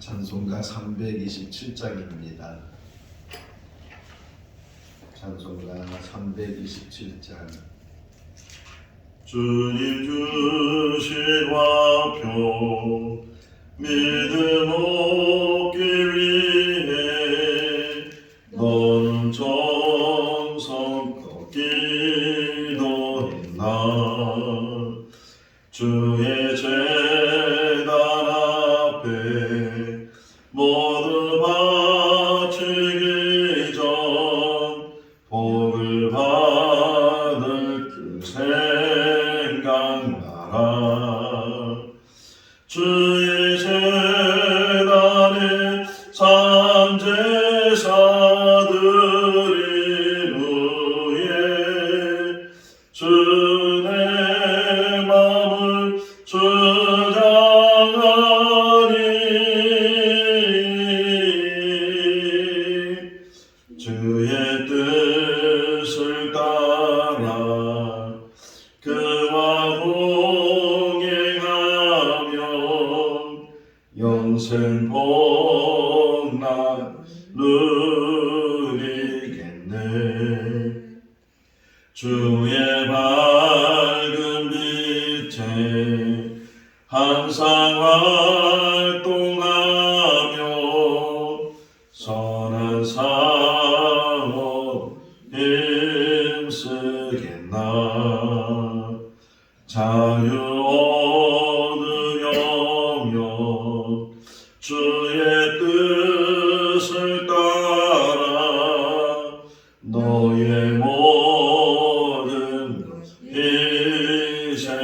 찬송가 327장입니다. 찬송가 327장. 주님 주신 화표 믿음 얻기 위해 너는 정성 기도했나. 주의 제단 앞에 모두 바치기 전 복을 받을 그 생각나라. 주의 제단에 산제사들이 위해 주의 마음을 주장하니 주의 뜻을 따라 그와 동행하며 영생 복락 누리겠네. 주의 밝은 빛에 항상 활동하며 선한 사업 힘쓰겠나. 자유 얻는 영역 주의 뜻을 따라 너의 모든 것 희생하라.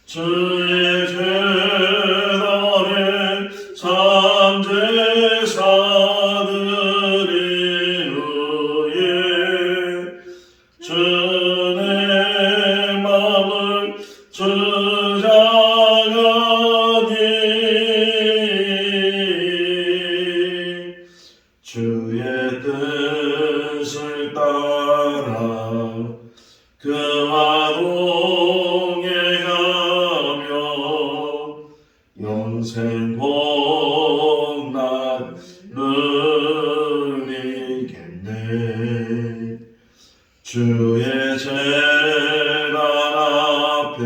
주의 제단에 산제사들이 위해 주의 마음을 주장하니 주의 뜻을 따라 그와 동행하며 영생 복락 누리겠네. 주의 제단 앞에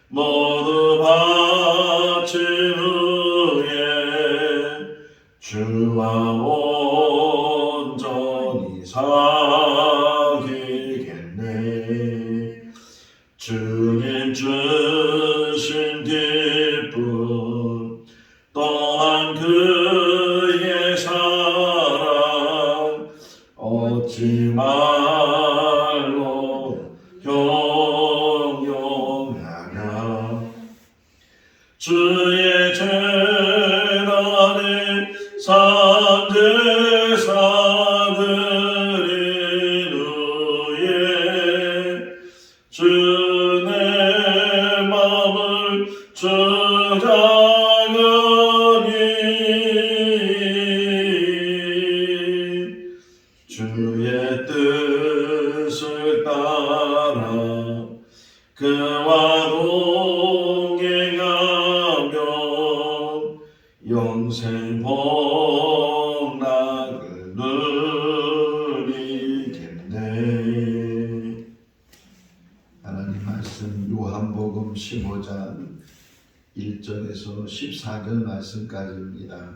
모두 바친 후에 주와 온전히 사귀겠네. 주님 주신 기쁨 또한 그의 사랑 얻지 말로 경영하라. 주의 제단에 산제사들이 위해 주의 마음을 주장하니 주의 뜻을 따라 그와 동행하며 영생 복락을 누리겠네. 하나님 말씀 요한복음 15장 1절에서 14절 말씀까지입니다.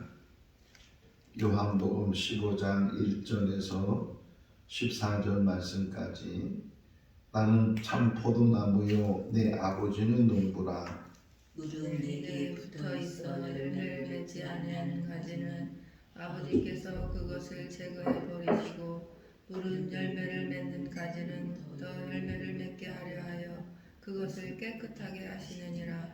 요한복음 15장 1절에서 14절 말씀까지. 나는 참 포도나무요 내 아버지는 농부라. 물은 내게 붙어 있어 열매를 맺지 아니하는 가지는 아버지께서 그것을 제거해 버리시고 물은 열매를 맺는 가지는 더 열매를 맺게 하려 하여 그것을 깨끗하게 하시느니라.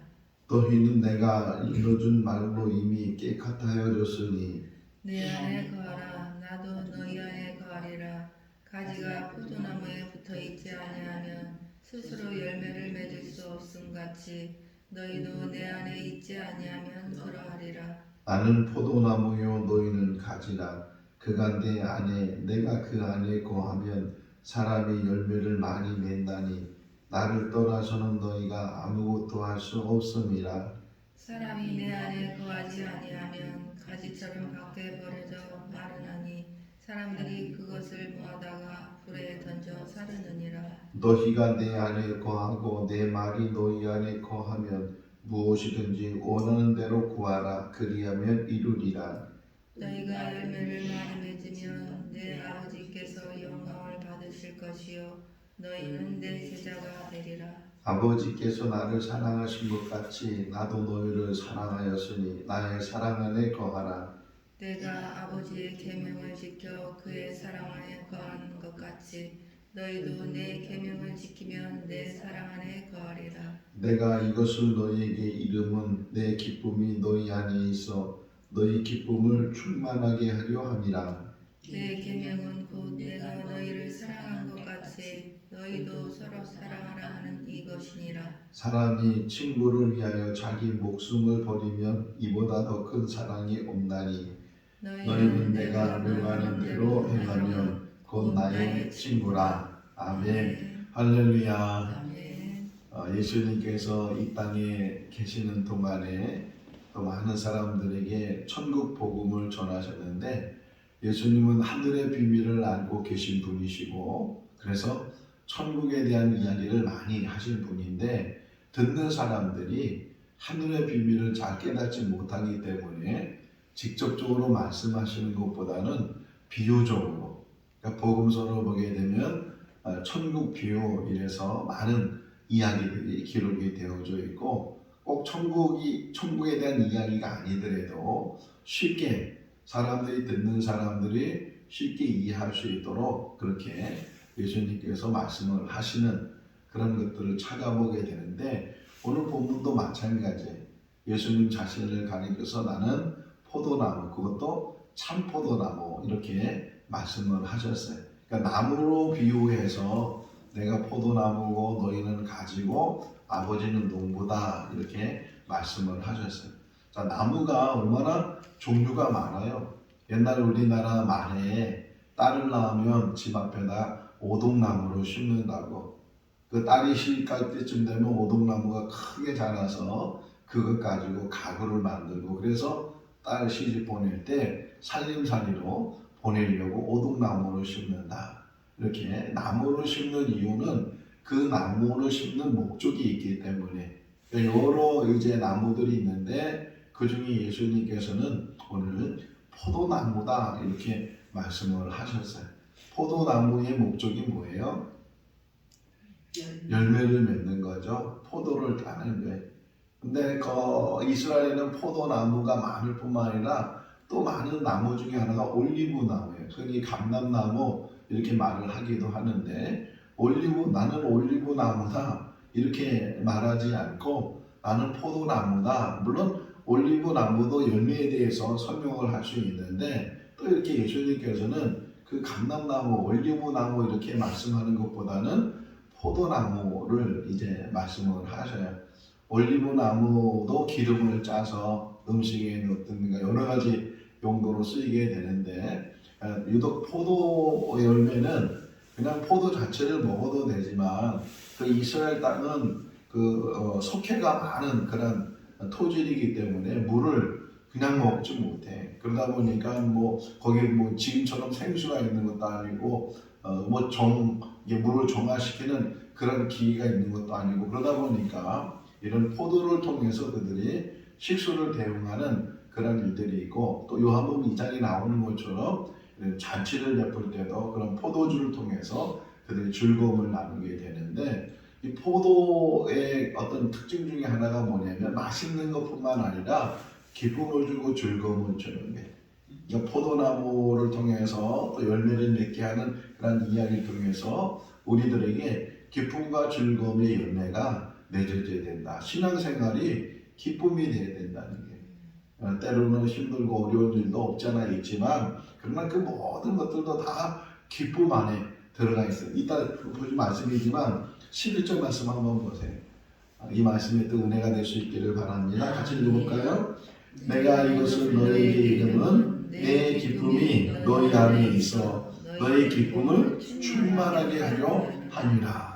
너희는 내가 일러준 말로 이미 깨끗하여졌으니 내 안에 거하라. 나도 너희 안에 거하리라. 가지가 포도나무에 붙어 있지 아니하면 스스로 열매를 맺을 수 없음 같이 너희도 내 안에 있지 아니하면 그러하리라. 나는 포도나무요 너희는 가지라. 그가 내 안에 내가 그 안에 거하면 사람이 열매를 많이 맺나니 나를 떠나서는 너희가 아무것도 할 수 없음이라. 사람이 내 안에 거하지 아니하면 가지처럼 밖에 버려져 마르나니 사람들이 그것을 모아다가 불에 던져 사르느니라. 너희가 내 안에 거하고 내 말이 너희 안에 거하면 무엇이든지 원하는 대로 구하라. 그리하면 이루리라. 너희가 열매를 많이 맺으면 내 아버지께서 영광을 받으실 것이요 너희는 내 제자가 되리라. 아버지께서 나를 사랑하신 것 같이 나도 너희를 사랑하였으니 나의 사랑 안에 거하라. 내가 아버지의 계명을 지켜 그의 사랑 안에 거하는 것 같이 너희도 내 계명을 지키면 내 사랑 안에 거하리라. 내가 이것을 너희에게 이름은 내 기쁨이 너희 안에 있어 너희 기쁨을 충만하게 하려 함이라. 내 계명은 곧 내가 너희를 사랑한 것 같이 너희도 서로 사랑하라 하는 이것이니라. 사람이 친구를 위하여 자기 목숨을 버리면 이보다 더 큰 사랑이 없나니 너희는 내가 명하는 대로 행하면 곧 나의 친구라. 아멘. 할렐루야. 아멘. 예수님께서 이 땅에 계시는 동안에 또 많은 사람들에게 천국 복음을 전하셨는데 예수님은 하늘의 비밀을 알고 계신 분이시고 그래서 천국에 대한 이야기를 많이 하신 분인데 듣는 사람들이 하늘의 비밀을 잘 깨닫지 못하기 때문에 직접적으로 말씀하시는 것보다는 비유적으로 그러니까 복음서를 보게 되면 천국 비유 이래서 많은 이야기들이 기록이 되어져 있고 꼭 천국에 대한 이야기가 아니더라도 쉽게 사람들이 듣는 사람들이 쉽게 이해할 수 있도록 그렇게 예수님께서 말씀을 하시는 그런 것들을 찾아보게 되는데 오늘 본문도 마찬가지예요. 예수님 자신을 가리켜서 나는 포도나무 그것도 참 포도나무 이렇게 말씀을 하셨어요. 그러니까 나무로 비유해서 내가 포도나무고 너희는 가지고 아버지는 농부다 이렇게 말씀을 하셨어요. 자, 나무가 얼마나 종류가 많아요. 옛날 우리나라 말에 딸을 낳으면 집 앞에다 오동나무를 심는다고. 그 딸이 시집갈 때쯤 되면 오동나무가 크게 자라서 그것 가지고 가구를 만들고 그래서 딸 시집 보낼 때 살림살이로 보내려고 오동나무를 심는다. 이렇게 나무를 심는 이유는 그 나무를 심는 목적이 있기 때문에 여러 이제 나무들이 있는데 그 중에 예수님께서는 오늘 포도나무다 이렇게 말씀을 하셨어요. 포도나무의 목적이 뭐예요? 열매를 맺는 거죠. 포도를 따는 거예요. 근데 이스라엘에는 포도나무가 많을 뿐만 아니라 또 많은 나무 중에 하나가 올리브 나무예요. 흔히 감람나무 이렇게 말을 하기도 하는데 나는 올리브 나무다 이렇게 말하지 않고 나는 포도나무다. 물론 올리브 나무도 열매에 대해서 설명을 할 수 있는데 또 이렇게 예수님께서는 그 감람나무, 올리브 나무 이렇게 말씀하는 것보다는 포도나무를 이제 말씀을 하셔요. 올리브 나무도 기름을 짜서 음식에 넣든가 여러 가지 용도로 쓰이게 되는데 유독 포도 열매는 그냥 포도 자체를 먹어도 되지만 그 이스라엘 땅은 석회가 많은 그런 토질이기 때문에 물을 그냥 먹지 못해. 그러다 보니까 거기에 지금처럼 생수가 있는 것도 아니고 물을 정화시키는 그런 기기가 있는 것도 아니고 그러다 보니까 이런 포도를 통해서 그들이 식수를 대용하는 그런 일들이 있고 또 요한복음 2장에 나오는 것처럼 잔치를 베풀 때도 그런 포도주를 통해서 그들이 즐거움을 나누게 되는데 이 포도의 어떤 특징 중에 하나가 뭐냐면 맛있는 것뿐만 아니라 기쁨을 주고 즐거움을 주는 게 그러니까 포도나무를 통해서 또 열매를 맺게 하는 그런 이야기를 통해서 우리들에게 기쁨과 즐거움의 열매가 맺어져야 된다. 신앙생활이 기쁨이 돼야 된다는 게 때로는 힘들고 어려운 일도 없지 않아 있지만 그러나 그 모든 것들도 다 기쁨 안에 들어가 있어요. 이따 보신 말씀이지만 11절 말씀 한번 보세요. 이 말씀이 또 은혜가 될 수 있기를 바랍니다. 같이 읽어볼까요? 내가 이것을 너희에게 이름은 내 기쁨이 너희 안에 있어 너희 기쁨을 충만하게 하려 함이라.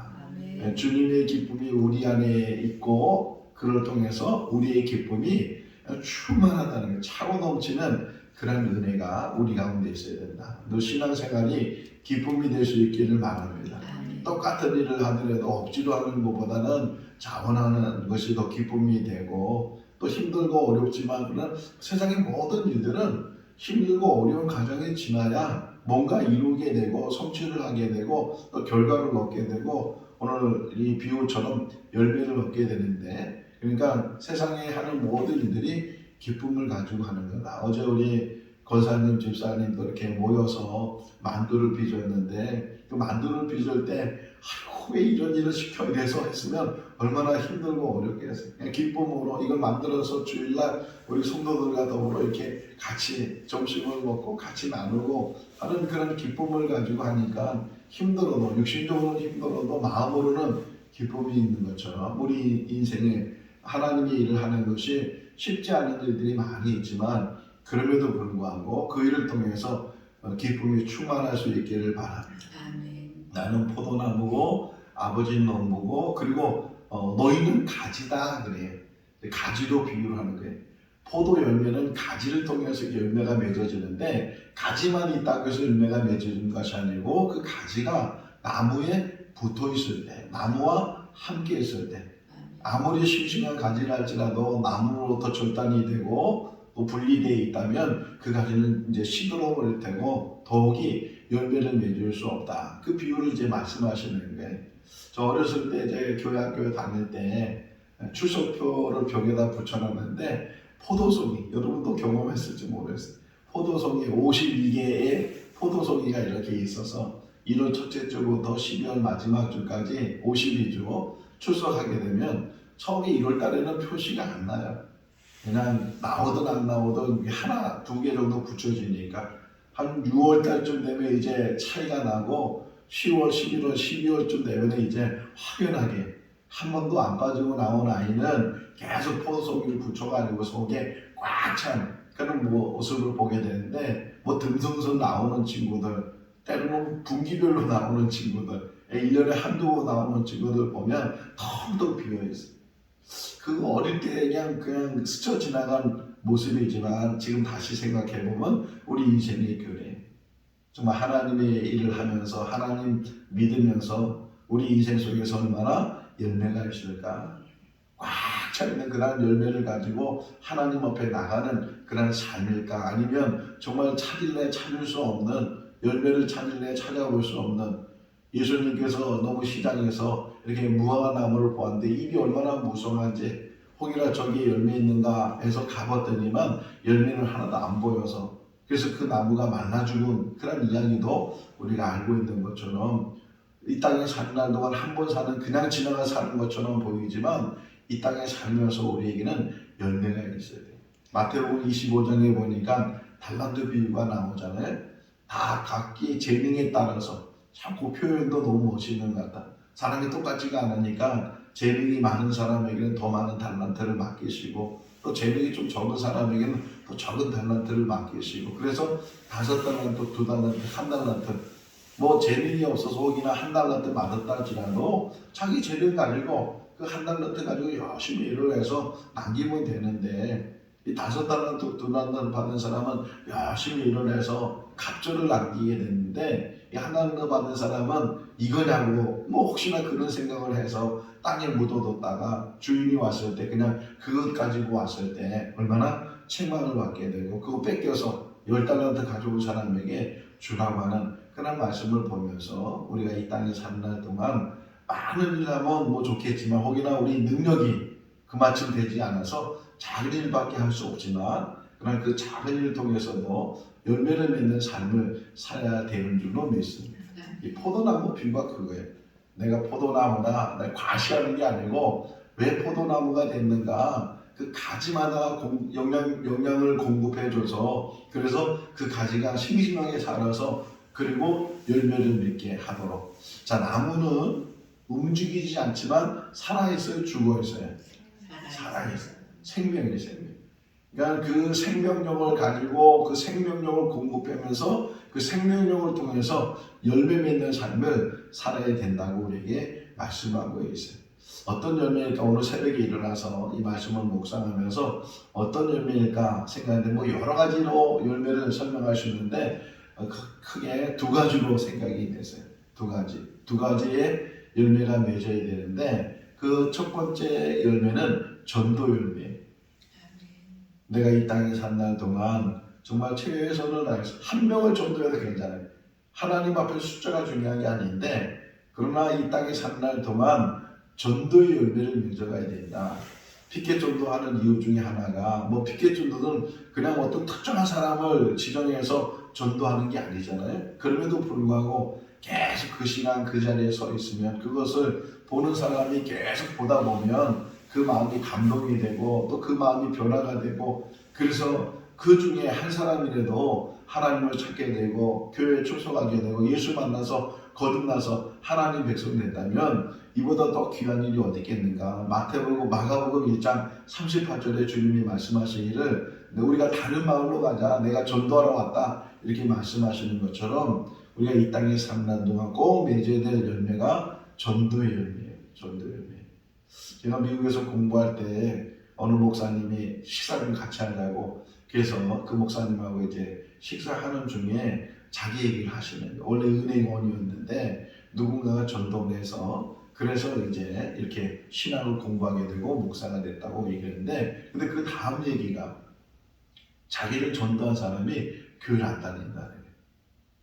주님의 기쁨이 우리 안에 있고 그를 통해서 우리의 기쁨이 충만하다는 게 차고 넘치는 그런 은혜가 우리 가운데 있어야 된다. 너 신앙생활이 기쁨이 될 수 있기를 바랍니다. 아멘. 똑같은 일을 하더라도 억지로 하는 것보다는 자원하는 것이 더 기쁨이 되고, 또 힘들고 어렵지만 그런 세상의 모든 일들은 힘들고 어려운 과정이 지나야 뭔가 이루게 되고 성취를 하게 되고 또 결과를 얻게 되고 오늘 이 비유처럼 열매를 얻게 되는데, 그러니까 세상에 하는 모든 일들이 기쁨을 가지고 하는 거다. 어제 우리 권사님 집사님도 이렇게 모여서 만두를 빚었는데 그 만두를 빚을 때 아이고 왜 이런 일을 시켜 이래서 했으면 얼마나 힘들고 어렵겠어요. 그냥 기쁨으로 이걸 만들어서 주일날 우리 성도들과 더불어 이렇게 같이 점심을 먹고 같이 나누고 하는 그런 기쁨을 가지고 하니까 힘들어도, 육신적으로는 힘들어도 마음으로는 기쁨이 있는 것처럼 우리 인생에 하나님의 일을 하는 것이 쉽지 않은 일들이 많이 있지만 그럼에도 불구하고 그 일을 통해서 기쁨이 충만할 수 있기를 바랍니다. 아멘. 나는 포도나무고 아버지는 농부고 그리고 너희는 가지다 그래요. 가지로 비유를 하는 거예요. 포도 열매는 가지를 통해서 열매가 맺어지는데 가지만 있다고 해서 열매가 맺어지는 것이 아니고 그 가지가 나무에 붙어 있을 때, 나무와 함께 있을 때, 아무리 싱싱한 가지를 할지라도 나무로부터 절단이 되고 또 분리되어 있다면 그 가지는 이제 시들어 버릴 테고 더욱이 열매를 맺을 수 없다. 그 비유를 이제 말씀하시는 거예요. 저 어렸을 때 이제 교회 다닐 때 출석표를 벽에다 붙여놨는데 포도송이, 여러분도 경험했을지 모르겠어요. 포도송이 52개의 포도송이가 이렇게 있어서 1월 첫째 주부터 12월 마지막 주까지 52주 출석하게 되면 처음에 1월 달에는 표시가 안 나요. 그냥 나오든 안 나오든 하나, 두 개 정도 붙여지니까 한 6월 달쯤 되면 이제 차이가 나고 10월, 11월, 12월쯤 되면 이제 확연하게 한 번도 안 빠지고 나온 아이는 계속 포도송이를 붙여가지고 속에 꽉 찬 그런 모습을 보게 되는데 듬성성 나오는 친구들, 때로는 분기별로 나오는 친구들, 1년에 한두 번 나오는 친구들 보면 텅텅 비어있어요. 그 어릴 때 그냥 스쳐 지나간 모습이지만 지금 다시 생각해보면 우리 인생의 교례. 정말 하나님의 일을 하면서 하나님 믿으면서 우리 인생 속에서 얼마나 열매가 있을까. 꽉 차있는 그런 열매를 가지고 하나님 앞에 나가는 그런 삶일까. 아니면 정말 찾을래 찾을 수 없는, 열매를 찾을래 찾아볼 수 없는, 예수님께서 너무 시장에서 이렇게 무화과나무를 보았는데 잎이 얼마나 무성한지 혹이나 저기에 열매 있는가 해서 가봤더니만 열매는 하나도 안 보여서, 그래서 그 나무가 말라 죽은 그런 이야기도 우리가 알고 있는 것처럼 이 땅에 사는 날 동안 한 번 사는, 그냥 지나가 사는 것처럼 보이지만 이 땅에 살면서 우리에게는 열매가 있어야 돼요. 마태복음 25장에 보니까 달란트 비유가 나오잖아요. 다 각기 재능에 따라서, 참 그 표현도 너무 멋있는 것 같다. 사람이 똑같지가 않으니까 재능이 많은 사람에게는 더 많은 달란트를 맡기시고 또 재능이 좀 적은 사람에게는 더 적은 달란트를 맡기시고, 그래서 5달란트, 2달란트, 1달란트, 뭐 재능이 없어서 혹이나 1달란트 받았다 할지라도 자기 재능 가지고 그 1달란트 가지고 열심히 일을 해서 남기면 되는데, 이 5달란트, 2달란트 받은 사람은 열심히 일을 해서 갑절을 남기게 되는데, 이 1달란트 받은 사람은 이거냐고 뭐 혹시나 그런 생각을 해서 땅에 묻어뒀다가 주인이 왔을 때 그냥 그것 가지고 왔을 때 얼마나 책망을 받게 되고, 그거 뺏겨서 10달란트 가져온 사람에게 주라고 하는 그런 말씀을 보면서 우리가 이 땅에 사는 날 동안 많은 일 하면 뭐 좋겠지만 혹이나 우리 능력이 그만큼 되지 않아서 작은 일밖에 할 수 없지만 그러나 그 작은 일을 통해서도 열매를 맺는 삶을 살아야 되는 줄로 믿습니다. 이 포도나무 비유가 그거예요. 내가 포도나무다, 내가 과시하는 게 아니고 왜 포도나무가 됐는가, 그 가지마다 영양을 공급해줘서, 그래서 그 가지가 싱싱하게 자라서 그리고 열매를 맺게 하도록. 자, 나무는 움직이지 않지만 살아있어요, 죽어있어요? 살아있어요. 생명이에요, 생명. 그러니까 그 생명력을 가지고 그 생명력을 공급하면서 그 생명력을 통해서 열매 맺는 삶을 살아야 된다고 우리에게 말씀하고 있어요. 어떤 열매일까? 오늘 새벽에 일어나서 이 말씀을 묵상하면서 어떤 열매일까 생각했는데 뭐 여러 가지로 열매를 설명할 수 있는데 크게 두 가지로 생각이 됐어요. 두 가지의 열매가 맺어야 되는데 그 첫 번째 열매는 전도 열매. 내가 이 땅에 산 날 동안 정말 최선을 다해서 한 명을 전도해도 괜찮아요. 하나님 앞에 숫자가 중요한 게 아닌데 그러나 이 땅에 산 날 동안 전도의 열매를 맺어가야 된다. 피켓 전도하는 이유 중에 하나가 뭐 피켓 전도는 그냥 어떤 특정한 사람을 지정해서 전도하는 게 아니잖아요. 그럼에도 불구하고 계속 그 시간 그 자리에 서 있으면 그것을 보는 사람이 계속 보다 보면 그 마음이 감동이 되고 또 그 마음이 변화가 되고 그래서 그 중에 한 사람이라도 하나님을 찾게 되고 교회에 출석하게 되고 예수 만나서 거듭나서 하나님 백성 된다면 이보다 더 귀한 일이 어디 있겠는가. 마가복음 1장 38절에 주님이 말씀하시기를 우리가 다른 마을로 가자. 내가 전도하러 왔다. 이렇게 말씀하시는 것처럼 우리가 이 땅에 살는 동안 꼭 맺어야 될 열매가 전도의 열매예요. 전도의 열매. 제가 미국에서 공부할 때 어느 목사님이 식사를 같이 하자고 그래서 그 목사님하고 이제 식사하는 중에 자기 얘기를 하시는 거예요. 원래 은행원이었는데 누군가가 전도를 해서 그래서 이제 이렇게 신학을 공부하게 되고 목사가 됐다고 얘기했는데 근데 그 다음 얘기가 자기를 전도한 사람이 교회를 안 다닌다는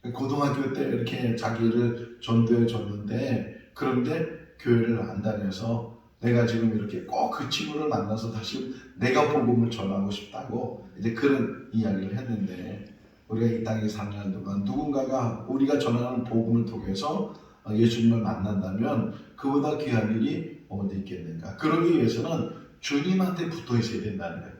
거예요. 고등학교 때 이렇게 자기를 전도해 줬는데 그런데 교회를 안 다녀서 내가 지금 이렇게 꼭 그 친구를 만나서 다시 내가 복음을 전하고 싶다고 이제 그런 이야기를 했는데 우리가 이 땅에 사는 동안 누군가가 우리가 전하는 복음을 통해서 예수님을 만난다면 그보다 귀한 일이 어디 있겠는가. 그러기 위해서는 주님한테 붙어 있어야 된다는 거예요.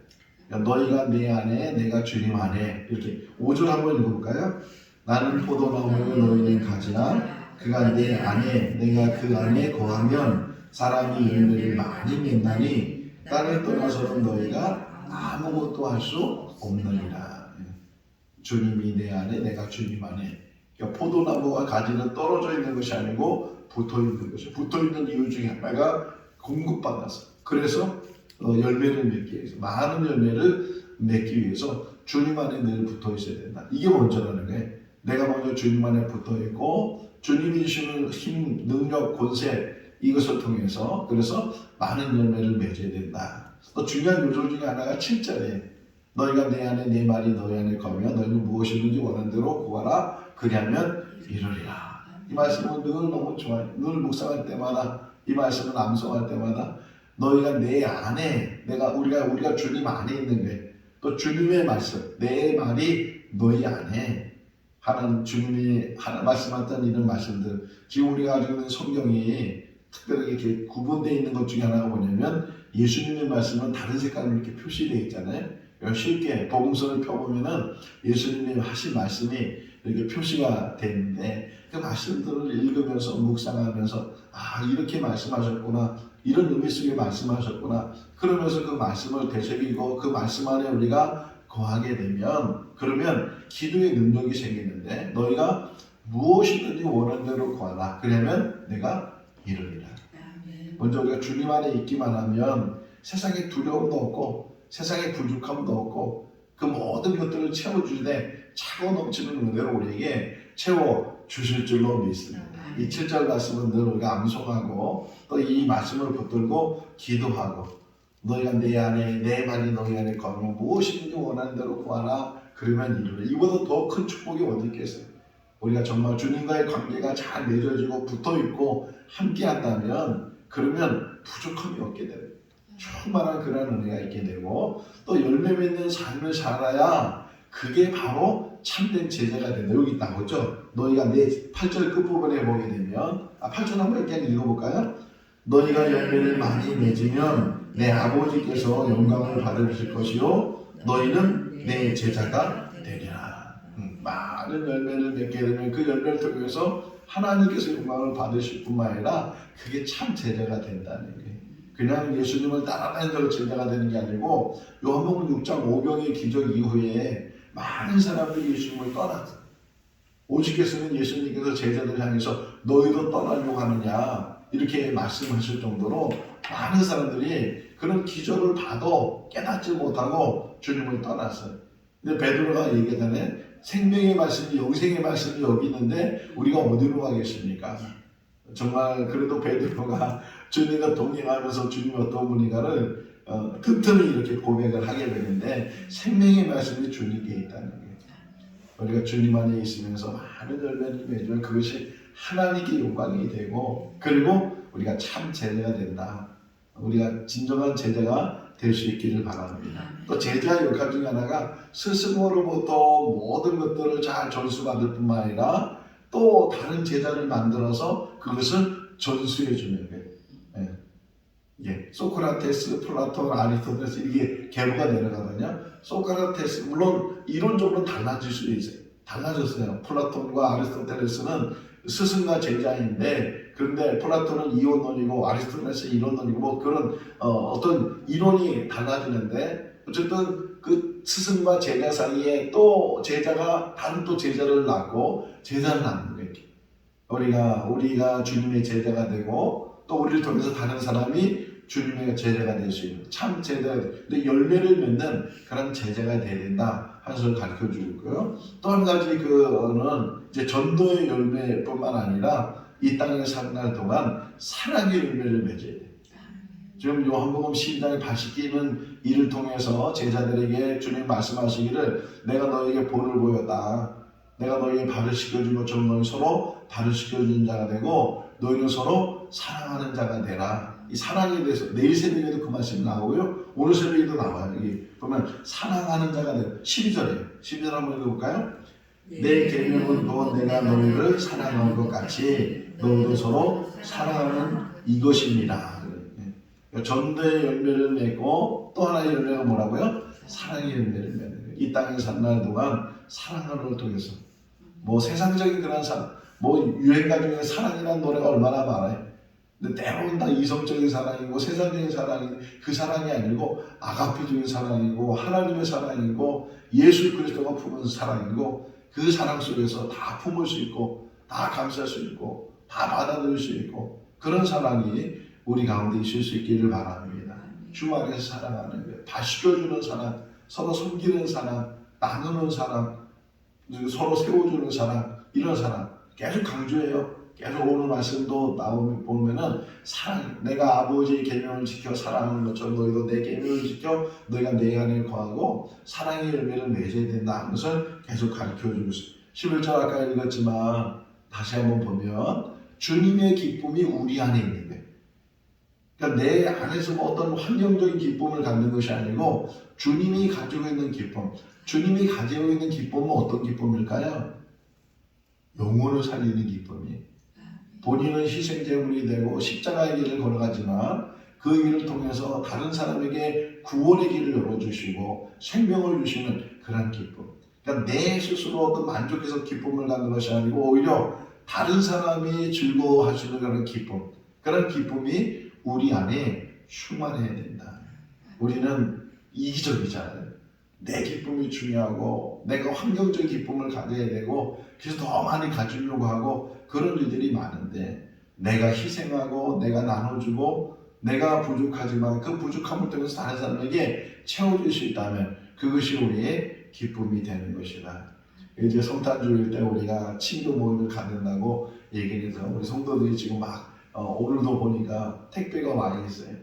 그러니까 너희가 내 안에 내가 주님 안에 이렇게 5절 한번 읽어볼까요? 나는 포도나무요 너희는 가지나 그가 내 안에 내가 그 안에 거하면 사람이 열매를 많이 맺나니 나를 떠나서는 너희가 아무것도 할 수 없느니라. 주님이 내 안에 내가 주님 안에. 그러니까 포도나무와 가지는 떨어져 있는 것이 아니고 붙어 있는 것이. 붙어 있는 이유 중에 하나가 공급받아서. 그래서 열매를 맺기 위해서 많은 열매를 맺기 위해서 주님 안에 늘 붙어 있어야 된다. 이게 먼저라는 거예요. 내가 먼저 주님 안에 붙어 있고 주님이 주시는 힘, 능력, 권세 이것을 통해서 그래서 많은 열매를 맺어야 된다. 또 중요한 요소 중에 하나가 7절에 너희가 내 안에 내 말이 너희 안에 거하면 너희는 무엇이든지 원하는 대로 구하라 그리하면 이루리라. 이 말씀은 늘 너무 좋아요. 늘 묵상할 때마다 이 말씀을 암송할 때마다 너희가 내 안에 우리가 주님 안에 있는 거예요. 또 주님의 말씀 내 말이 너희 안에 하는 주님이 말씀하셨던 이런 말씀들 지금 우리가 가지고 있는 성경이 특별하게 이렇게 구분되어 있는 것 중에 하나가 뭐냐면 예수님의 말씀은 다른 색깔로 이렇게 표시되어 있잖아요. 쉽게 복음서를 펴보면은 예수님이 하신 말씀이 이렇게 표시가 되는데 그 말씀들을 읽으면서 묵상하면서 이렇게 말씀하셨구나 이런 의미 속에 말씀하셨구나 그러면서 그 말씀을 되새기고 그 말씀 안에 우리가 거하게 되면 그러면 기도의 능력이 생기는데 너희가 무엇이든지 원하는 대로 구하라 그러면 내가 이루리라. 먼저 우리가 주님 안에 있기만 하면 세상에 두려움도 없고 세상에 부족함도 없고 그 모든 것들을 채워주되 차고 넘치는 은혜로 우리에게 채워주실 줄로 믿습니다. 이 7절 말씀은 늘 우리가 암송하고 또 이 말씀을 붙들고 기도하고 너희가 내 안에 내 말이 너희 안에 거하면 무엇이든지 원하는 대로 구하라 그러면 이루리라. 이보다 더 큰 축복이 어디 있겠어요. 우리가 정말 주님과의 관계가 잘 맺어지고 붙어있고 함께 한다면 그러면 부족함이 없게 돼요. 충만한 그런 은혜가 있게 되고 또 열매 맺는 삶을 살아야 그게 바로 참된 제자가 된다. 여기 나오죠. 너희가 내 8절 끝부분에 보게 되면 8절 한번 그냥 읽어볼까요? 너희가 열매를 많이 맺으면 내 아버지께서 영광을 받으실 것이요 너희는 내 제자가 되리라. 많은 열매를 맺게 되면 그 열매를 통해서 하나님께서 영광을 받으실 뿐만 아니라 그게 참 제자가 된다는 거예요. 그냥 예수님을 따라다니는 제자가 되는 게 아니고 요한복음 6장 오병의 기적 이후에 많은 사람들이 예수님을 떠났어요. 오직께서는 예수님께서 제자들 향해서 너희도 떠나려고 하느냐 이렇게 말씀하실 정도로 많은 사람들이 그런 기적을 봐도 깨닫지 못하고 주님을 떠났어요. 근데 베드로가 얘기하잖아요. 생명의 말씀이 영생의 말씀이 여기 있는데 우리가 어디로 가겠습니까? 정말 그래도 베드로가 주님과 동행하면서 주님이 어떤 분인가를 틈틈이 이렇게 고백을 하게 되는데 생명의 말씀이 주님께 있다는 거예요. 우리가 주님 안에 있으면서 많은 열매를 맺으면 그것이 하나님께 영광이 되고 그리고 우리가 참 제자가 된다. 우리가 진정한 제자가 될 수 있기를 바랍니다. 또 제자의 역할 중에 하나가 스승으로부터 모든 것들을 잘 전수받을 뿐만 아니라 또 다른 제자를 만들어서 그것을 전수해 주는 거예요. 예, 소크라테스, 플라톤, 아리스토텔레스 이게 계보가 내려가거든요. 소크라테스 물론 이론적으로는 달라질 수도 있어요. 달라졌어요. 플라톤과 아리스토텔레스는 스승과 제자인데 그런데 플라톤은 이원론이고 아리스토텔레스는 이론론이고 뭐 그런 어떤 이론이 달라지는데 어쨌든 그 스승과 제자 사이에 또 제자가 다른 또 제자를 낳고 제자를 낳는 거예요. 우리가 주님의 제자가 되고 또 우리를 통해서 다른 사람이 주님의 제자가 될 수 있는 참 제자가 될 근데 열매를 맺는 그런 제자가 되어야 된다 하는 것을 가르쳐 주고 있고요. 또 한 가지 그는 이제 전도의 열매뿐만 아니라 이 땅에 사는 날 동안 사랑의 열매를 맺어야 돼요. 지금 요한복음 12장에 바시기는 이를 통해서 제자들에게 주님 말씀하시기를 내가 너에게 본을 보였다. 내가 너에게 발을 씻겨준 것처럼 너희 서로 발을 씻겨준 자가 되고 너희는 서로 사랑하는 자가 되라. 이 사랑에 대해서 내일 새벽에도 그 말씀이 나오고요. 오늘 새벽에도 나와요. 여기 보면 사랑하는 자가 되라. 12절이에요. 12절 한번 읽어볼까요? 내 계명은 또 내가 너희를 사랑하는 것 같이 너희도 서로 사랑하는 이것입니다. 전도의 열매를 맺고 또 하나의 열매가 뭐라고요? 사랑의 열매를 맺는 거예요. 이 땅에 사는 날 동안 사랑하는 걸 통해서 뭐 세상적인 그런 사랑 뭐 유행가 중에 사랑이라는 노래가 얼마나 많아요. 근데 대부분 다 이성적인 사랑이고 세상적인 사랑이 그 사랑이 아니고 아가페적인 사랑이고 하나님의 사랑이고 예수 그리스도가 품은 사랑이고 그 사랑 속에서 다 품을 수 있고 다 감쌀 수 있고 다 받아들일 수 있고 그런 사랑이 우리 가운데 있을 수 있기를 바랍니다. 주 안에서 사랑하는 것, 다시켜주는 사랑, 서로 섬기는 사랑, 나누는 사랑, 서로 세워주는 사랑, 이런 사랑 계속 강조해요. 계속 오늘 말씀도 나오면 보면은 사랑, 내가 아버지의 계명을 지켜 사랑하는 것처럼 너희도 내 계명을 지켜 너희가 내 안에 거하고 사랑의 열매를 맺어야 된다 하는 것을 계속 가르쳐주고 있어요. 11절 아까 읽었지만 다시 한번 보면 주님의 기쁨이 우리 안에 있는 거예요. 그러니까 내 안에서 뭐 어떤 환경적인 기쁨을 갖는 것이 아니고 주님이 가지고 있는 기쁨, 주님이 가지고 있는 기쁨은 어떤 기쁨일까요? 영혼을 살리는 기쁨이에요. 본인은 희생제물이 되고 십자가의 길을 걸어가지만 그 일을 통해서 다른 사람에게 구원의 길을 열어주시고 생명을 주시는 그런 기쁨. 그러니까 내 스스로 어떤 만족해서 기쁨을 갖는 것이 아니고 오히려 다른 사람이 즐거워할 수 있는 그런 기쁨. 그런 기쁨이 우리 안에 충만해야 된다. 우리는 이기적이잖아요. 내 기쁨이 중요하고 내가 환경적인 기쁨을 가져야 되고 그래서 더 많이 가지려고 하고 그런 일들이 많은데 내가 희생하고 내가 나눠주고 내가 부족하지만 그 부족함을 통해서 다른 사람에게 채워줄 수 있다면 그것이 우리의 기쁨이 되는 것이다. 이제 성탄주일 때 우리가 친구 모임을 갖는다고 얘기해서 우리 성도들이 지금 막 오늘도 보니까 택배가 와 있어요.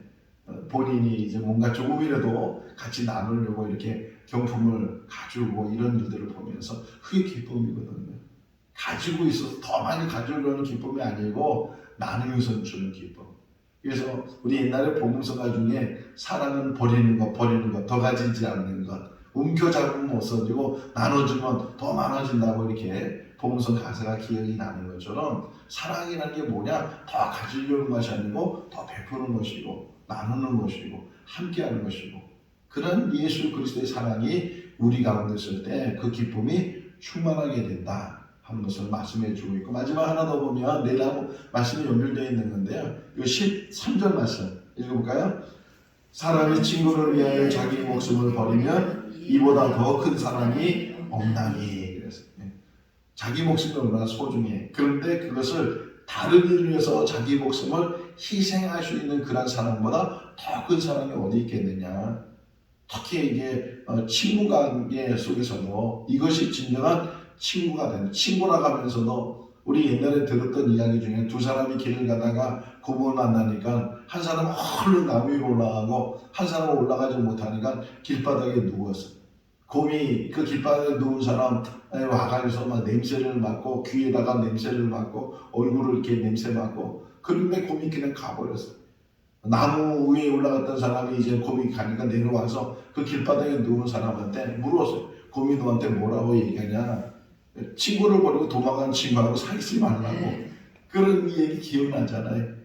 본인이 이제 뭔가 조금이라도 같이 나누려고 이렇게 경품을 가지고 이런 일들을 보면서 그게 기쁨이거든요. 가지고 있어서 더 많이 가지려는 기쁨이 아니고 나누면서 주는 기쁨. 그래서 우리 옛날에 복음서가 중에 사랑은 버리는 것, 더 가지지 않는 것, 움켜잡으면 못 써지고 나눠주면 더 많아진다고 이렇게 복음서 가사가 기억이 나는 것처럼 사랑이라는 게 뭐냐? 더 가지려는 것이 아니고 더 베푸는 것이고 나누는 것이고 함께하는 것이고 그런 예수 그리스도의 사랑이 우리 가운데 있을 때 그 기쁨이 충만하게 된다 하는 것을 말씀해 주고 있고 마지막 하나 더 보면 내일하고 말씀이 연결되어 있는 건데요. 이 13절 말씀 읽어볼까요? 사람이 친구를 위하여 자기 목숨을 버리면 이보다 더 큰 사랑이 없나니. 그래서 자기 목숨이 얼마나 소중해. 그런데 그것을 다른 일을 위해서 자기 목숨을 희생할 수 있는 그런 사랑보다 더 큰 사랑이 어디 있겠느냐. 특히 이게 친구 관계 속에서도 이것이 진정한 친구가 되는, 친구라 하면서도 우리 옛날에 들었던 이야기 중에 두 사람이 길을 가다가 곰을 만나니까 한 사람은 얼른 나무 위로 올라가고 한 사람은 올라가지 못하니까 길바닥에 누웠어. 곰이 그 길바닥에 누운 사람 와가지고서 막 냄새를 맡고 귀에다가 냄새를 맡고 얼굴을 이렇게 냄새 맡고 그런데 곰이 그냥 가버렸어. 나무 위에 올라갔던 사람이 이제 곰이 가니까 내려와서 그 길바닥에 누운 사람한테 물었어요. 곰이 너한테 뭐라고 얘기하냐. 친구를 버리고 도망간 친구하고 사귀지 말라고. 그런 얘기 기억나잖아요.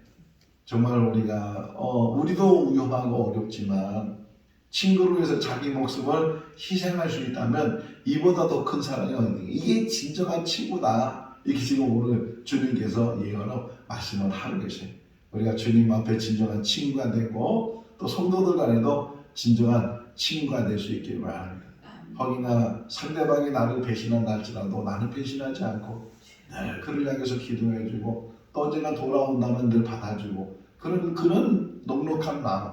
정말 우리가 우리도 위험하고 어렵지만 친구를 위해서 자기 목숨을 희생할 수 있다면 이보다 더 큰 사랑이 어디 있는, 이게 진정한 친구다. 이렇게 지금 오늘 주님께서 예언으로 말씀을 하고 계세요. 우리가 주님 앞에 진정한 친구가 되고 또 성도들 간에도 진정한 친구가 될 수 있기를 바랍니다. 혹이나 상대방이 나를 배신한다 할지라도 나는 배신하지 않고 늘 그를 향해서 기도해주고 또 언젠가 돌아온다면 늘 받아주고 그런 넉넉한 마음,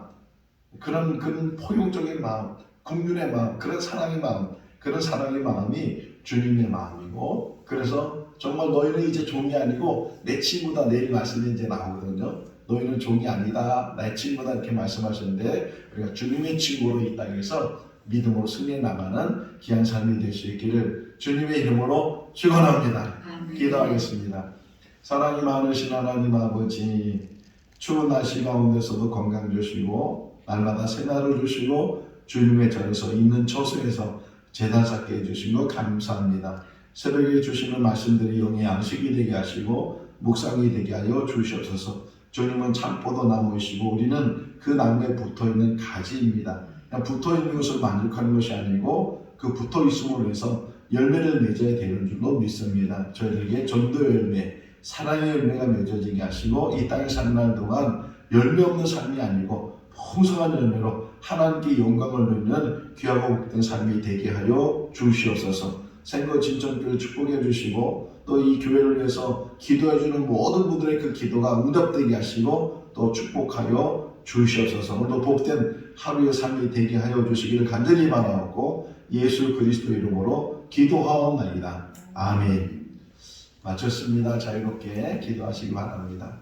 그런 포용적인 마음, 국률의 마음, 그런 사랑의 마음, 그런 사랑의 마음이 주님의 마음이고, 그래서 정말 너희는 이제 종이 아니고 내 친구다. 내일 말씀이 이제 나오거든요. 너희는 종이 아니다, 내 친구다 이렇게 말씀하셨는데 우리가 주님의 친구로 이 땅에서 믿음으로 승리해 나가는 귀한 삶이 될 수 있기를 주님의 이름으로 축원합니다. 기도하겠습니다. 사랑이 많으신 하나님 아버지, 추운 날씨 가운데서도 건강 주시고 날마다 새날을 주시고 주님의 절에서 있는 처소에서 제단 쌓게 해주신 것 감사합니다. 새벽에 주시는 말씀들이 영의 양식이 되게 하시고 묵상이 되게 하여 주시옵소서. 주님은 참포도 나무이시고 우리는 그 나무에 붙어있는 가지입니다. 그냥 붙어있는 것을 만족하는 것이 아니고 그 붙어있음으로 해서 열매를 맺어야 되는 줄로 믿습니다. 저희들에게 전도 열매, 사랑의 열매가 맺어지게 하시고 이 땅에 사는 날 동안 열매 없는 삶이 아니고 풍성한 열매로 하나님께 영광을 돌리는 귀하고 복된 삶이 되게 하여 주시옵소서. 생거 진천교회 축복해 주시고 또 이 교회를 위해서 기도해 주는 모든 분들의 그 기도가 응답되게 하시고 또 축복하여 주시옵소서. 오늘도 복된 하루의 삶이 되게 하여 주시기를 간절히 바라옵고 예수 그리스도 이름으로 기도하옵나이다. 아멘. 마쳤습니다. 자유롭게 기도하시기 바랍니다.